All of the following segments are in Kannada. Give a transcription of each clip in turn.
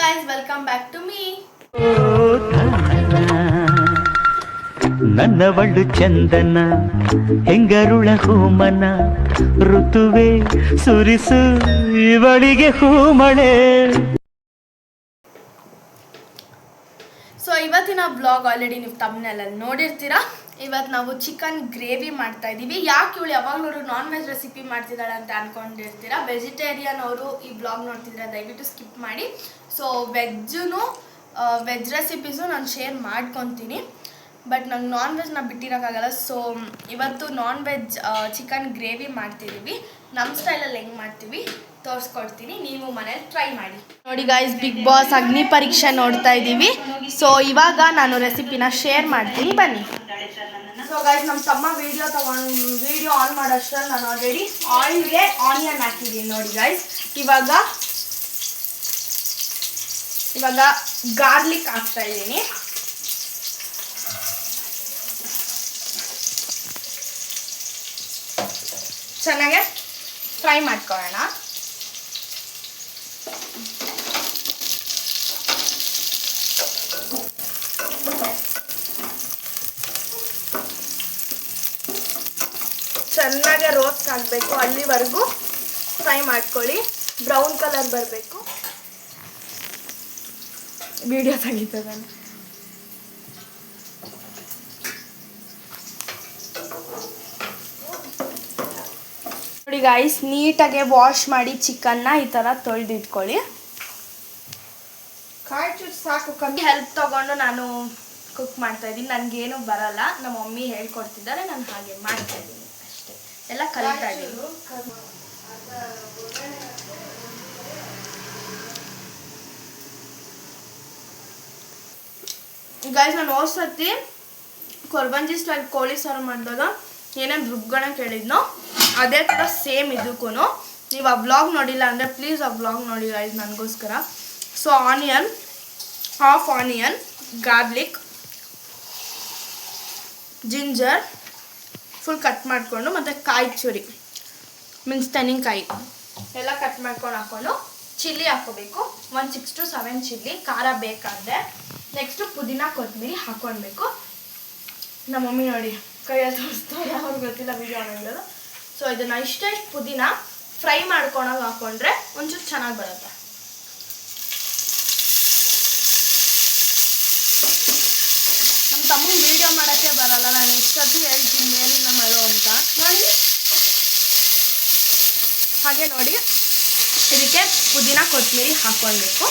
guys, welcome back to me. ನನ್ನವಳು ಚಂದನ ಹೆಂಗರುಳ ಹೂಮನ ಋತುವೆ ಸುರಿಸು ಇವಳಿಗೆ ಹೂಮಳೆ. ಸೊ ಇವತ್ತಿನ ಬ್ಲಾಗ್ ಆಲ್ರೆಡಿ ನೀವು ತಮ್ಮನೆಲ್ಲ ನೋಡಿರ್ತೀರಾ. ಇವತ್ತು ನಾವು ಚಿಕನ್ ಗ್ರೇವಿ ಮಾಡ್ತಾ ಇದ್ದೀವಿ. ಯಾಕೆ ಇವಳು ಯಾವಾಗಲೂ ನಾನ್ ವೆಜ್ ರೆಸಿಪಿ ಮಾಡ್ತಿದ್ದಾಳೆ ಅಂತ ಅನ್ಕೊಂಡಿರ್ತೀರಾ. ವೆಜಿಟೇರಿಯನ್ ಅವರು ಈ ಬ್ಲಾಗ್ ನೋಡ್ತಿದ್ರೆ ದಯವಿಟ್ಟು ಸ್ಕಿಪ್ ಮಾಡಿ. ಸೊ ವೆಜ್ ರೆಸಿಪೀಸು ನಾನು ಶೇರ್ ಮಾಡ್ಕೊತೀನಿ, ಬಟ್ ನಂಗೆ ನಾನ್ ವೆಜ್ನ ಬಿಟ್ಟಿರೋಕ್ಕಾಗಲ್ಲ. ಸೊ ಇವತ್ತು ನಾನ್ ವೆಜ್ ಚಿಕನ್ ಗ್ರೇವಿ ಮಾಡ್ತಿದ್ದೀವಿ. ನಮ್ಮ ಸ್ಟೈಲಲ್ಲಿ ಹೆಂಗೆ ಮಾಡ್ತೀವಿ ತೋರಿಸ್ಕೊಡ್ತೀನಿ, ನೀವು ಮನೇಲಿ ಟ್ರೈ ಮಾಡಿ. ನೋಡಿ ಗಾಯ್ಸ್, ಬಿಗ್ ಬಾಸ್ ಅಗ್ನಿ ಪರೀಕ್ಷೆ ನೋಡ್ತಾ ಇದ್ದೀವಿ. ಸೊ ಇವಾಗ ನಾನು ರೆಸಿಪಿನ ಶೇರ್ ಮಾಡ್ತೀನಿ, ಬನ್ನಿ. ಸೊ ಗಾಯ್ಸ್, ನಮ್ಮ ತಮ್ಮ ವಿಡಿಯೋ ಆನ್ ಮಾಡೋಷ್ಟರಲ್ಲಿ ನಾನು ಆಲ್ರೆಡಿ ಆಯಿಲ್ಗೆ ಆನಿಯನ್ ಹಾಕಿದ್ದೀನಿ. ನೋಡಿ ಗಾಯ್ಸ್, ಇವಾಗ ಗಾರ್ಲಿಕ್ ಹಾಕ್ತಾ ಇದ್ದೀನಿ. ಚೆನ್ನಾಗೆ ಫ್ರೈ ಮಾಡ್ಕೊಳ್ಳೋಣ. ಚೆನ್ನಾಗೆ ರೋಸ್ಟ್ ಆಗಬೇಕು, ಅಲ್ಲಿವರೆಗೂ ಫ್ರೈ ಮಾಡ್ಕೊಳ್ಳಿ. ಬ್ರೌನ್ ಕಲರ್ ಬರಬೇಕು. ವಿಡಿಯೋ ತೆಗಿತದೆ. ನೋಡಿ ಗಾಯ್ಸ್, ನೀಟಾಗೆ ವಾಶ್ ಮಾಡಿ ಚಿಕನ್ನ ಈ ಥರ ತೊಳೆದಿಟ್ಕೊಳ್ಳಿ. ಸಾಕು, ಕಮ್ಮಿ ಹೆಲ್ಪ್ ತಗೊಂಡು ನಾನು ಕುಕ್ ಮಾಡ್ತಾ ಇದ್ದೀನಿ. ನನಗೇನು ಬರಲ್ಲ, ನಮ್ಮ ಮಮ್ಮಿ ಹೇಳ್ಕೊಡ್ತಿದ್ದಾರೆ, ನಾನು ಹಾಗೆ ಮಾಡ್ತಾ ಇದ್ದೀನಿ ಅಷ್ಟೇ. ಎಲ್ಲ ಕಲಿತಾ ಇದ್ದೀನಿ. ಗಾಯ್ಸ್, ನಾನು ಹೋದ್ಸತಿ ಕೊರ್ಬಂಜಿ ಸ್ಟೈಲ್ ಕೋಳಿ ಸಾರು ಮಾಡಿದಾಗ ಏನೇನು ರುಬ್ಗೋಣ ಕೇಳಿದ್ನೋ ಅದೇ ಥರ ಸೇಮ್ ಇದಕ್ಕೂ. ನೀವು ಆ ವ್ಲಾಗ್ ನೋಡಿಲ್ಲ ಅಂದರೆ ಪ್ಲೀಸ್ ಆ ವ್ಲಾಗ್ ನೋಡಿ ಗಾಯ್ಸ್ ನನಗೋಸ್ಕರ. So half onion, garlic, ginger full cut ಮಾಡಿಕೊಂಡು, ಮತ್ತು ಕಾಯಿ ಚುರಿ ಮೀನ್ಸ್ ತೆಂಗಿನಕಾಯಿ ಎಲ್ಲ ಕಟ್ ಮಾಡ್ಕೊಂಡು ಹಾಕ್ಕೊಂಡು ಚಿಲ್ಲಿ ಹಾಕ್ಕೋಬೇಕು. 1 6 to 7 ಚಿಲ್ಲಿ ಖಾರ ಬೇಕಾದರೆ. ನೆಕ್ಸ್ಟು ಪುದೀನ ಕೊತ್ತಂಬರಿ ಹಾಕ್ಕೊಳ್ಬೇಕು. ನಮ್ಮ ಮಮ್ಮಿ ನೋಡಿ ಕೈಯಲ್ಲಿ ತೋರಿಸ್ತಾರೆ, ಅವ್ರಿಗೆ ಗೊತ್ತಿಲ್ಲ ವಿಡಿಯೋ ಮಾಡಿರೋದು. ಸೊ ಇದನ್ನು ಇಷ್ಟೇ ಪುದೀನ ಫ್ರೈ ಮಾಡ್ಕೊಳೋಕೆ ಹಾಕ್ಕೊಂಡ್ರೆ ಒಂಚೂರು ಚೆನ್ನಾಗಿ ಬರುತ್ತೆ. ನಮ್ಮ ತಮ್ಮಗೆ ವಿಡಿಯೋ ಮಾಡೋಕ್ಕೆ ಬರಲ್ಲ, ನಾನು ಎಷ್ಟೊತ್ತಿ ಹೇಳ್ತೀನಿ ಮೇಲಿಂದ ಮಾಡೋ ಅಂತ ನೋಡಿ. ಹಾಗೆ ನೋಡಿ, ಇದಕ್ಕೆ ಪುದೀನ ಕೊತ್ತಂಬರಿ ಹಾಕ್ಕೊಳ್ಬೇಕು.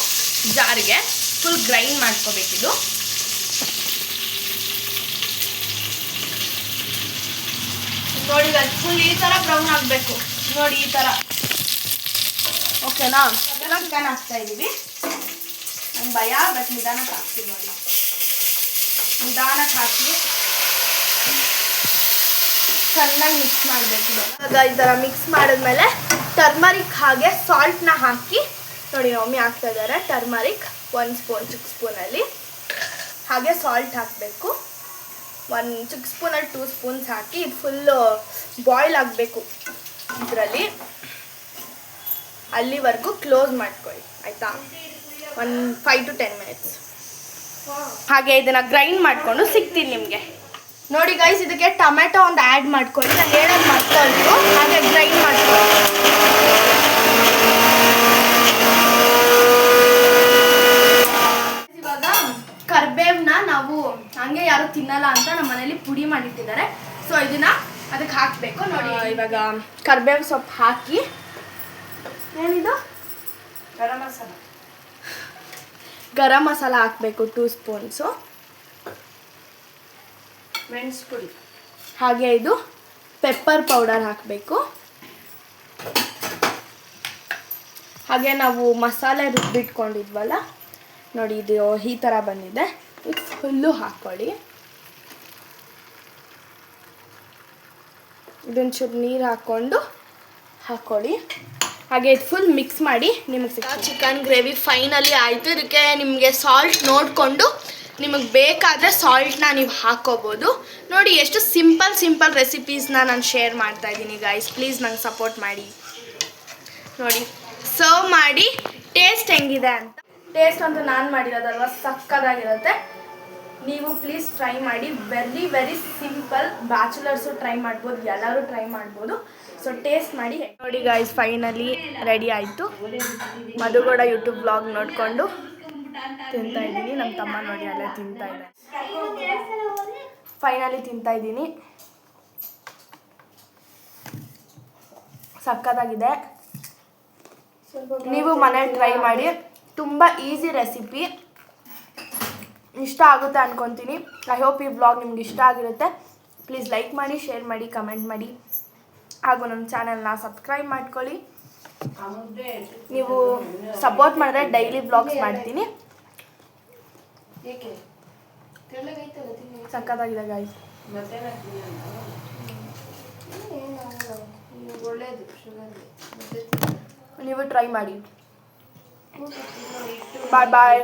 ಜಾರಿಗೆ ಫುಲ್ ಗ್ರೈಂಡ್ ಮಾಡ್ಕೋಬೇಕಿದು. ನೋಡಿ ಫುಲ್ ಈ ಥರ ಬ್ರೌನ್ ಆಗಬೇಕು. ನೋಡಿ ಈ ಥರ, ಓಕೆನಾ? ಅದೆಲ್ಲ ಚಿಕನ್ ಹಾಕ್ತಾ ಇದ್ದೀವಿ. ನಂಗೆ ಭಯ, ಬಟ್ ನಿಧಾನಕ್ಕೆ ಹಾಕ್ತೀವಿ. ನೋಡಿ ನಿಧಾನಕ್ಕೆ ಹಾಕಿ ಚೆನ್ನಾಗಿ ಮಿಕ್ಸ್ ಮಾಡಬೇಕು. ಇವಾಗ ಈ ಥರ ಮಿಕ್ಸ್ ಮಾಡಿದ್ಮೇಲೆ ಟರ್ಮರಿಕ್ ಹಾಗೆ ಸಾಲ್ಟ್ನ ಹಾಕಿ, ನೋಡಿ ಮಮ್ಮಿ ಹಾಕ್ತಾ ಇದ್ದಾರೆ ಟರ್ಮರಿಕ್ 1 ಸ್ಪೂನ್, 6 ಸ್ಪೂನಲ್ಲಿ. ಹಾಗೆ ಸಾಲ್ಟ್ ಹಾಕಬೇಕು 1 6 ಸ್ಪೂನಲ್ಲಿ 2 ಸ್ಪೂನ್ಸ್ ಹಾಕಿ ಇದು ಫುಲ್ಲು ಬಾಯ್ಲ್ ಆಗಬೇಕು ಇದರಲ್ಲಿ. ಅಲ್ಲಿವರೆಗೂ ಕ್ಲೋಸ್ ಮಾಡ್ಕೊಳ್ಳಿ, ಆಯಿತಾ? 5 to 10 minutes. ಹಾಗೆ ಇದನ್ನು ಗ್ರೈಂಡ್ ಮಾಡಿಕೊಂಡು ಸಿಗ್ತೀನಿ ನಿಮಗೆ. ನೋಡಿ ಗೈಸ್, ಇದಕ್ಕೆ ಟೊಮೆಟೊ ಒಂದು ಆ್ಯಡ್ ಮಾಡ್ಕೊಳ್ಳಿ. ನಾನು ಹೇಳೋದು ಮಾಡ್ಕೊಂಡು ಹಾಗೆ ಗ್ರೈಂಡ್ ಮಾಡ್ಕೊಳ್ಳಿ. ಇವಾಗ ಕರ್ಬೇವ್ನ ನಾವು ಹಂಗೆ ಯಾರು ತಿನ್ನಲ್ಲ ಅಂತ ನಮ್ಮ ಮನೇಲಿ ಪುಡಿ ಮಾಡಿಟ್ಟಿದ್ದಾರೆ. ಸೊ ಇದನ್ನ ಅದಕ್ಕೆ ಹಾಕಬೇಕು. ನೋಡಿ ಇವಾಗ ಕರ್ಬೇವು ಸೊಪ್ಪು ಹಾಕಿ, ಏನಿದು ಗರಂ ಮಸಾಲ ಹಾಕಬೇಕು 2 ಸ್ಪೂನ್ಸು. ಮೆಣಸು ಪುಡಿ, ಹಾಗೆ ಇದು ಪೆಪ್ಪರ್ ಪೌಡರ್ ಹಾಕಬೇಕು. ಹಾಗೆ ನಾವು ಮಸಾಲೆ ರುಬ್ಬಿಟ್ಕೊಂಡಿದ್ವಲ್ಲ, ನೋಡಿ ಇದು ಈ ಥರ ಬಂದಿದೆ. ಇದು ಫುಲ್ಲು ಹಾಕ್ಕೊಳ್ಳಿ. ಇದೊಂಚೂರು ನೀರು ಹಾಕ್ಕೊಳ್ಳಿ. ಹಾಗೆ ಇದು ಫುಲ್ ಮಿಕ್ಸ್ ಮಾಡಿ ನಿಮಗೆ ಚಿಕನ್ ಗ್ರೇವಿ ಫೈನಲಿ ಆಯಿತು. ಇದಕ್ಕೆ ನಿಮಗೆ ಸಾಲ್ಟ್ ನೋಡಿಕೊಂಡು ನಿಮಗೆ ಬೇಕಾದರೆ ಸಾಲ್ಟ್ನ ನೀವು ಹಾಕ್ಕೋಬೋದು. ನೋಡಿ ಎಷ್ಟು ಸಿಂಪಲ್ ರೆಸಿಪೀಸ್ನ ನಾನು ಶೇರ್ ಮಾಡ್ತಾ ಇದ್ದೀನಿ ಗಾಯ್ಸ್. ಪ್ಲೀಸ್ ನಂಗೆ ಸಪೋರ್ಟ್ ಮಾಡಿ. ನೋಡಿ ಸರ್ವ್ ಮಾಡಿ ಟೇಸ್ಟ್ ಹೆಂಗಿದೆ ಅಂತ ಟೇಸ್ಟ್ ಅಂತೂ ನಾನು ಮಾಡಿರೋದಲ್ವ ಸಕ್ಕತ್ತಾಗಿರುತ್ತೆ. ನೀವು ಪ್ಲೀಸ್ ಟ್ರೈ ಮಾಡಿ. Very very simple, bachelors try ಮಾಡ್ಬೋದು, ಎಲ್ಲರೂ ಟ್ರೈ ಮಾಡ್ಬೋದು. ಸೊ ಟೇಸ್ಟ್ ಮಾಡಿ ನೋಡಿ ಗಾಯ್ಸ್. ಫೈನಲಿ ರೆಡಿ ಆಯಿತು. ಮಧುಗೌಡ ಯೂಟ್ಯೂಬ್ ಬ್ಲಾಗ್ ನೋಡಿಕೊಂಡು ತಿಂತಾ ಇದ್ದೀನಿ. ನಮ್ಮ ತಮ್ಮ ನೋಡಿ ಅಲ್ಲೇ ತಿಂತಾ ಇದ್ದಾರೆ. ಫೈನಲಿ ತಿಂತಾ ಇದ್ದೀನಿ. ಸಕ್ಕತ್ತಾಗಿದೆ. ನೀವು ಮನೇಲಿ ಟ್ರೈ ಮಾಡಿ. ತುಂಬ ಈಸಿ ರೆಸಿಪಿ. ಇಷ್ಟ ಆಗುತ್ತೆ ಅಂದ್ಕೊತೀನಿ. ಐ ಹೋಪ್ ಈ ಬ್ಲಾಗ್ ನಿಮ್ಗೆ ಇಷ್ಟ ಆಗಿರುತ್ತೆ. ಪ್ಲೀಸ್ ಲೈಕ್ ಮಾಡಿ, ಶೇರ್ ಮಾಡಿ, ಕಮೆಂಟ್ ಮಾಡಿ, ಹಾಗೂ ನನ್ನ ಚಾನಲ್ನ ಸಬ್ಸ್ಕ್ರೈಬ್ ಮಾಡ್ಕೊಳ್ಳಿ. ನೀವು ಸಪೋರ್ಟ್ ಮಾಡಿದ್ರೆ ಡೈಲಿ ಬ್ಲಾಗ್ಸ್ ಮಾಡ್ತೀನಿ. ಸಕ್ಕತ್ತಾಗಿದೆ ಗಾಯ್ಸ್. ನೀವು ಟ್ರೈ ಮಾಡಿ. ಬಾಯ್ ಬಾಯ್.